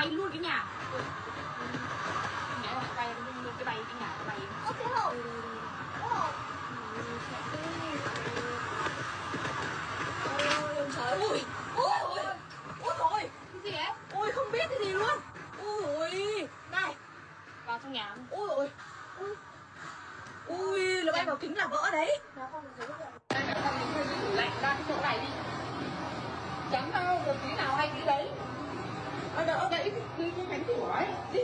bay luôn cái nhà. Mẹ bay luôn cái bay cái nhà bay. Ơ thế hậu. Ôi trời ơi. Ôi ôi. Ôi trời. Cái gì ấy? Ôi không biết cái gì luôn. Ôi này. Vào trong nhà. Ôi ôi. Ui là bay vào kính là vỡ đấy. Đây mẹ con mình hơi tủ lạnh ra cái chỗ này đi. Chẳng đâu được tí nào hay tí đấy. Đỡ Dậy cái cánh cửa ấy. đi.